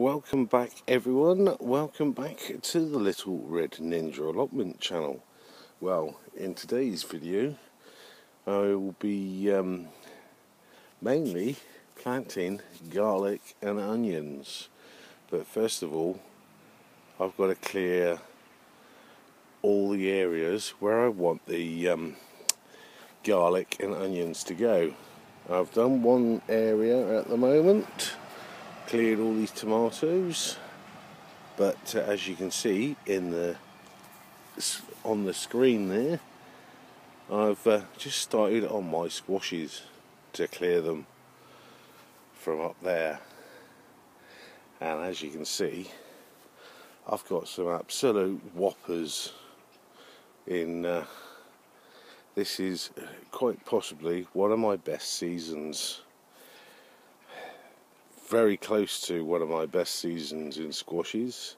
Welcome back everyone, welcome back to the Little Red Ninja Allotment channel. Well, in today's video I will be mainly planting garlic and onions, but first of all I've got to clear all the areas where I want the garlic and onions to go. I've done one area at the moment, cleared all these tomatoes, but as you can see on the screen there, I've just started on my squashes to clear them from up there, and as you can see I've got some absolute whoppers in this is quite possibly one of my best seasons, very close to one of my best seasons in squashes.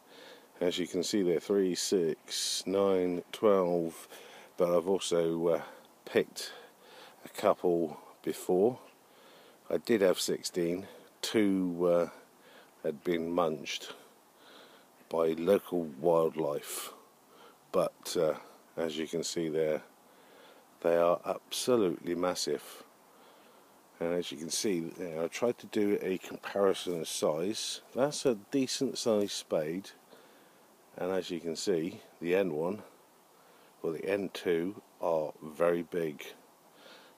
As you can see there, 3, 6, 9, 12, but I've also picked a couple before. I did have 16, 2 had been munched by local wildlife, but as you can see there, they are absolutely massive. And as you can see, I tried to do a comparison of size. That's a decent sized spade, and as you can see, the end one, or the end two, are very big.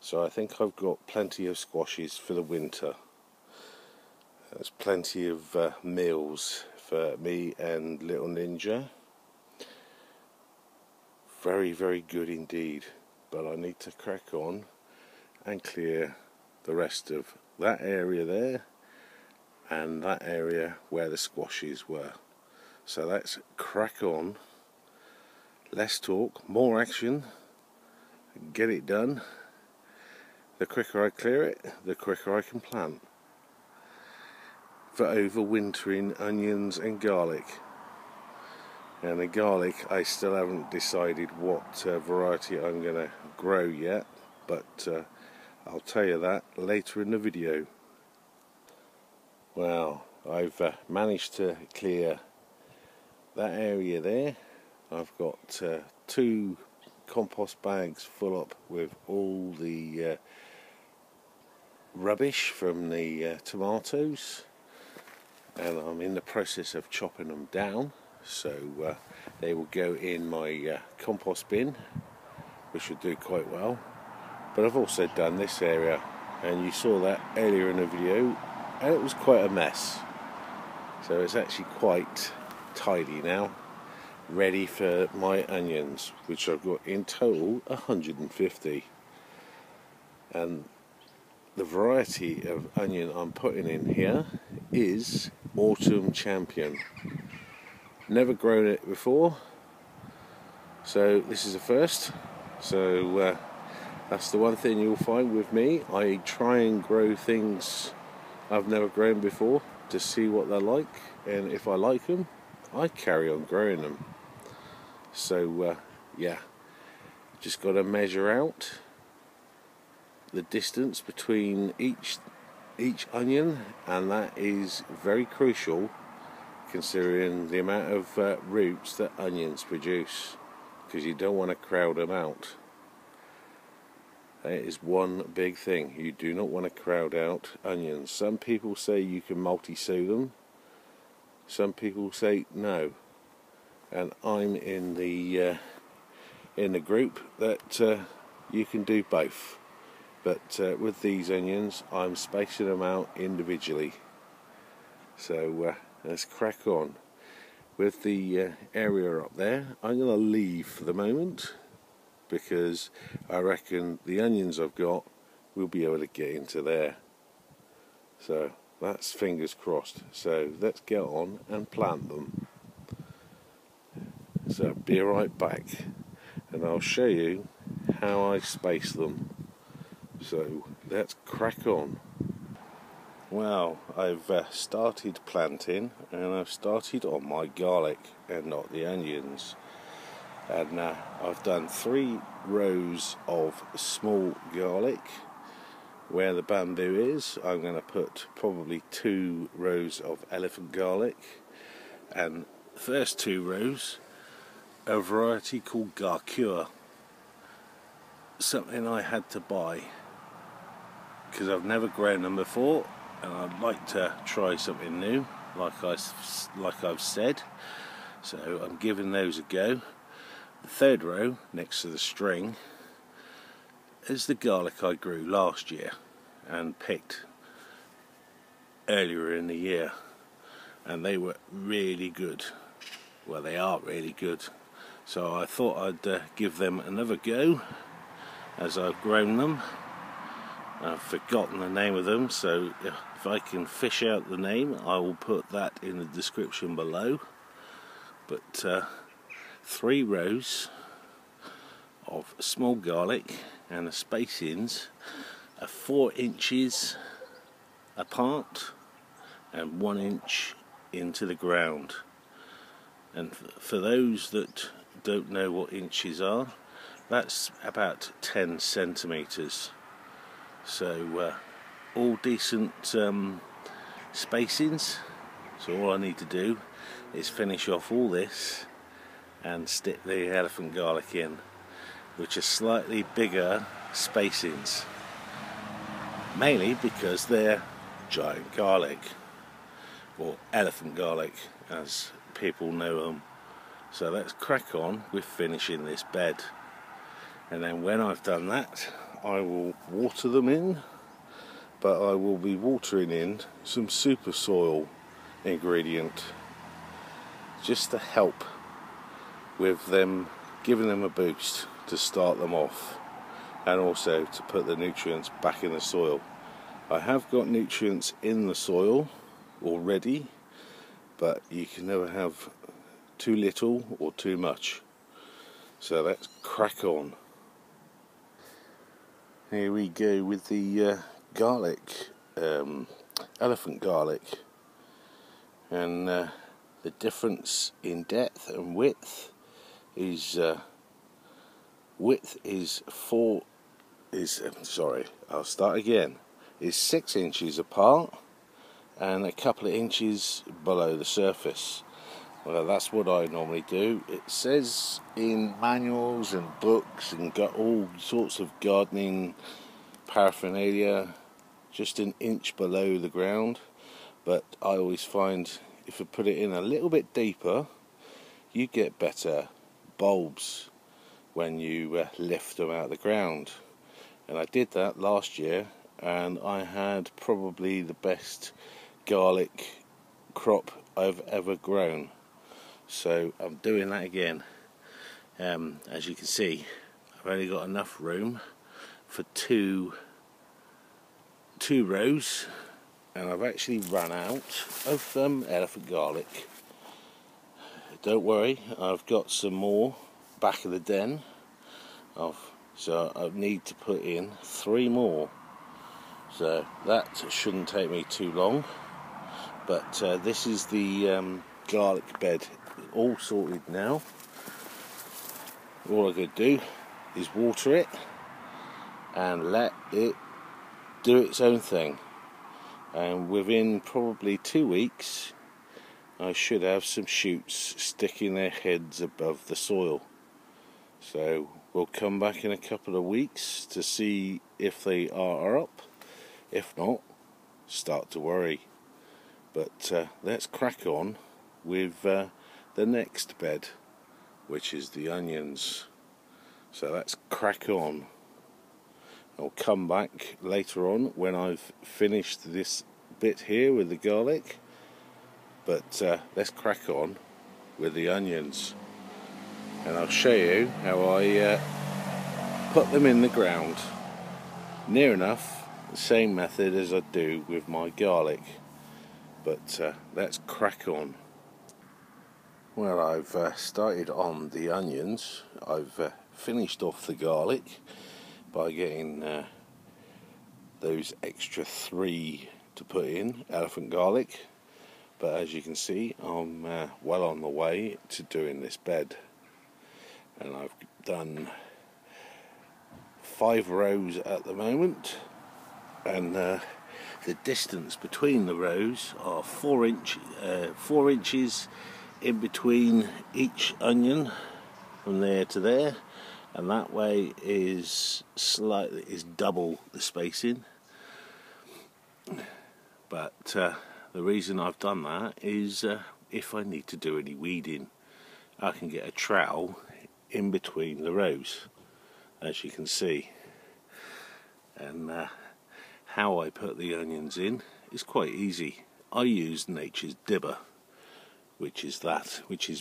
So I think I've got plenty of squashes for the winter. There's plenty of meals for me and Little Ninja. Very, very good indeed. But I need to crack on and clear the rest of that area there and that area where the squashes were. So let's crack on, less talk, more action, get it done. The quicker I clear it, the quicker I can plant for overwintering onions and garlic. And the garlic, I still haven't decided what variety I'm going to grow yet, but I'll tell you that later in the video. Well, I've managed to clear that area there. I've got 2 compost bags full up with all the rubbish from the tomatoes, and I'm in the process of chopping them down, so they will go in my compost bin, which will do quite well. But I've also done this area, and you saw that earlier in the video, and it was quite a mess. So it's actually quite tidy now, ready for my onions, which I've got in total 150. And the variety of onion I'm putting in here is Autumn Champion. Never grown it before, so this is a first. So that's the one thing you'll find with me. I try and grow things I've never grown before to see what they're like, and if I like them, I carry on growing them. So yeah, just got to measure out the distance between each onion, and that is very crucial considering the amount of roots that onions produce, because you don't want to crowd them out. That is one big thing. You do not want to crowd out onions. Some people say you can multi-sow them. Some people say no. And I'm in the group that you can do both. But with these onions, I'm spacing them out individually. So let's crack on. With the area up there, I'm going to leave for the moment, because I reckon the onions I've got will be able to get into there. So that's fingers crossed. So let's get on and plant them. So be right back, and I'll show you how I space them. So let's crack on. Well, I've started planting, and I've started on my garlic and not the onions. And I've done 3 rows of small garlic, where the bamboo is, I'm going to put probably 2 rows of elephant garlic, and the first 2 rows a variety called Garcure, something I had to buy because I've never grown them before and I'd like to try something new, like I've said, so I'm giving those a go. The 3rd row next to the string is the garlic I grew last year and picked earlier in the year, and they were really good. Well, they are really good, so I thought I'd give them another go as I've grown them. I've forgotten the name of them, so if I can fish out the name I will put that in the description below. But 3 rows of small garlic, and the spacings are 4 inches apart and 1 inch into the ground. And for those that don't know what inches are, that's about 10 centimetres. So all decent spacings. So all I need to do is finish off all this and stick the elephant garlic in, which are slightly bigger spacings, mainly because they're giant garlic, or elephant garlic as people know them. So let's crack on with finishing this bed, and then when I've done that I will water them in, but I will be watering in some super soil ingredient just to help with them, giving them a boost to start them off, and also to put the nutrients back in the soil. I have got nutrients in the soil already, but you can never have too little or too much. So let's crack on. Here we go with the garlic, elephant garlic, and the difference in depth and width is is 6 inches apart and a couple of inches below the surface. Well, that's what I normally do. It says in manuals and books and got all sorts of gardening paraphernalia just an inch below the ground, but I always find if you put it in a little bit deeper you get better bulbs when you lift them out of the ground. And I did that last year and I had probably the best garlic crop I've ever grown. So I'm doing that again. As you can see, I've only got enough room for two rows, and I've actually run out of elephant garlic. Don't worry, I've got some more back of the den, so I need to put in 3 more. So that shouldn't take me too long. But this is the garlic bed all sorted now. All I could do is water it and let it do its own thing, and within probably 2 weeks I should have some shoots sticking their heads above the soil. So we'll come back in a couple of weeks to see if they are up. If not, start to worry. But let's crack on with the next bed, which is the onions. So let's crack on. I'll come back later on when I've finished this bit here with the garlic, but let's crack on with the onions, and I'll show you how I put them in the ground. Near enough the same method as I do with my garlic, but let's crack on. Well, I've started on the onions. I've finished off the garlic by getting those extra 3 to put in, elephant garlic. But as you can see, I'm well on the way to doing this bed. And I've done 5 rows at the moment. and the distance between the rows are 4 inches in between each onion from there to there, and that way is double the spacing. But the reason I've done that is if I need to do any weeding, I can get a trowel in between the rows, as you can see. And how I put the onions in is quite easy. I use nature's dibber, which is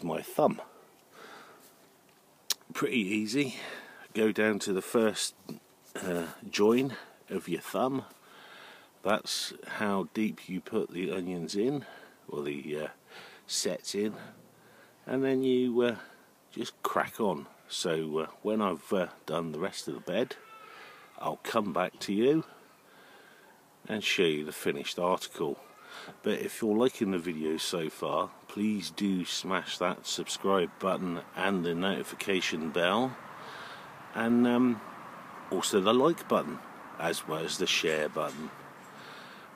my thumb. Pretty easy. Go down to the first join of your thumb. That's how deep you put the onions in, or the sets in, and then you just crack on. So when I've done the rest of the bed, I'll come back to you and show you the finished article. But if you're liking the video so far, please do smash that subscribe button and the notification bell, and also the like button, as well as the share button.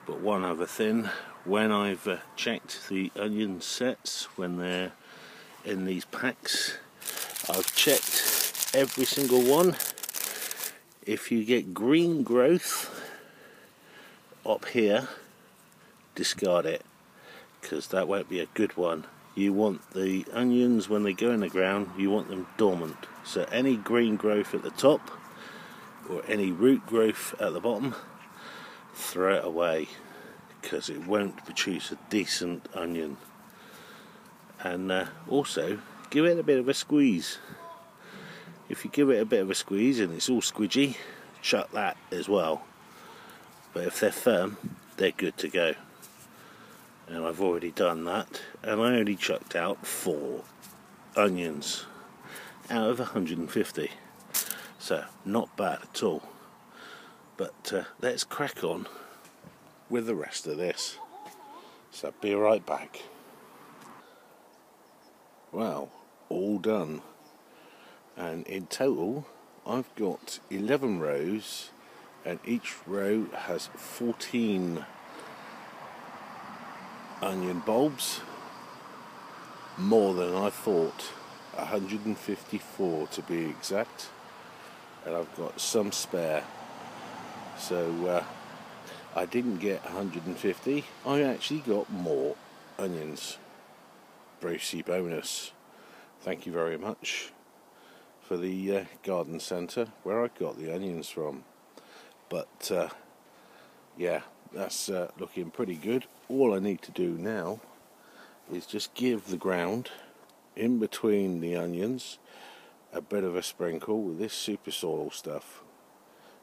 But one other thing, when I've checked the onion sets, when they're in these packs, I've checked every single one. If you get green growth up here, discard it, because that won't be a good one. You want the onions, when they go in the ground, you want them dormant. So any green growth at the top or any root growth at the bottom, throw it away, because it won't produce a decent onion. And also give it a bit of a squeeze. If you give it a bit of a squeeze and it's all squidgy, chuck that as well. But if they're firm, they're good to go. And I've already done that, and I only chucked out 4 onions out of 150. So not bad at all. But let's crack on with the rest of this. So be right back. Well, all done. And in total, I've got 11 rows, and each row has 14 onion bulbs. More than I thought, 154 to be exact. And I've got some spare. So I didn't get 150, I actually got more onions. Brucey bonus. Thank you very much for the garden centre where I got the onions from. But yeah, that's looking pretty good. All I need to do now is just give the ground in between the onions a bit of a sprinkle with this super soil stuff,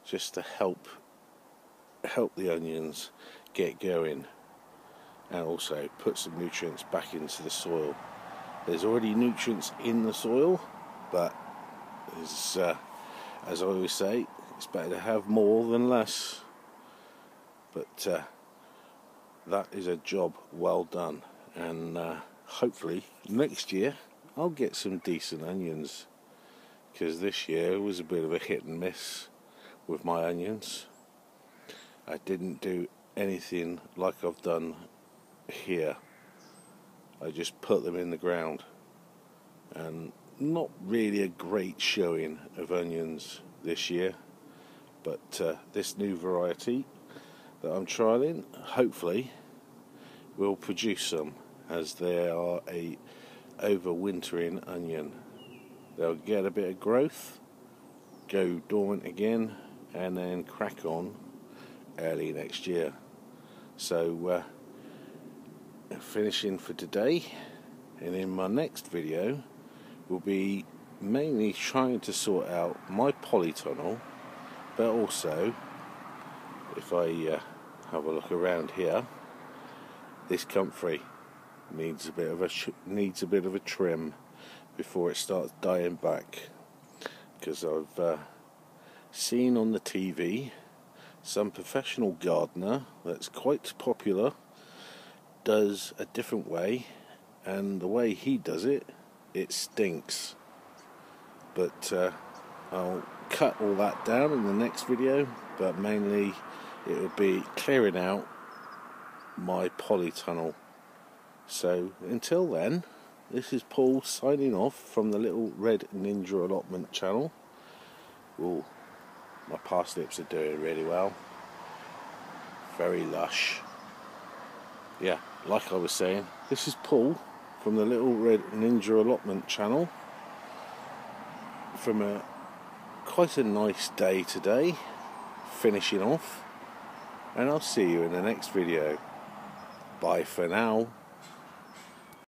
just to help the onions get going, and also put some nutrients back into the soil. There's already nutrients in the soil, but as I always say, it's better to have more than less. But that is a job well done, and hopefully next year I'll get some decent onions, because this year was a bit of a hit and miss with my onions. I didn't do anything like I've done here. I just put them in the ground, and not really a great showing of onions this year. But this new variety that I'm trialling, hopefully will produce some, as they are a overwintering onion. They'll get a bit of growth, go dormant again, and then crack on early next year. So finishing for today, and in my next video will be mainly trying to sort out my polytunnel, but also, if I have a look around here, this comfrey needs a bit of a trim before it starts dying back, because I've seen on the TV some professional gardener that's quite popular does a different way, and the way he does it, it stinks. But I'll cut all that down in the next video, but mainly it would be clearing out my polytunnel. So until then, this is Paul signing off from the Little Red Ninja Allotment channel. Ooh, my parsnips are doing really well. Very lush. Yeah, like I was saying, this is Paul from the Little Red Ninja Allotment channel from quite a nice day today, finishing off, and I'll see you in the next video. Bye for now.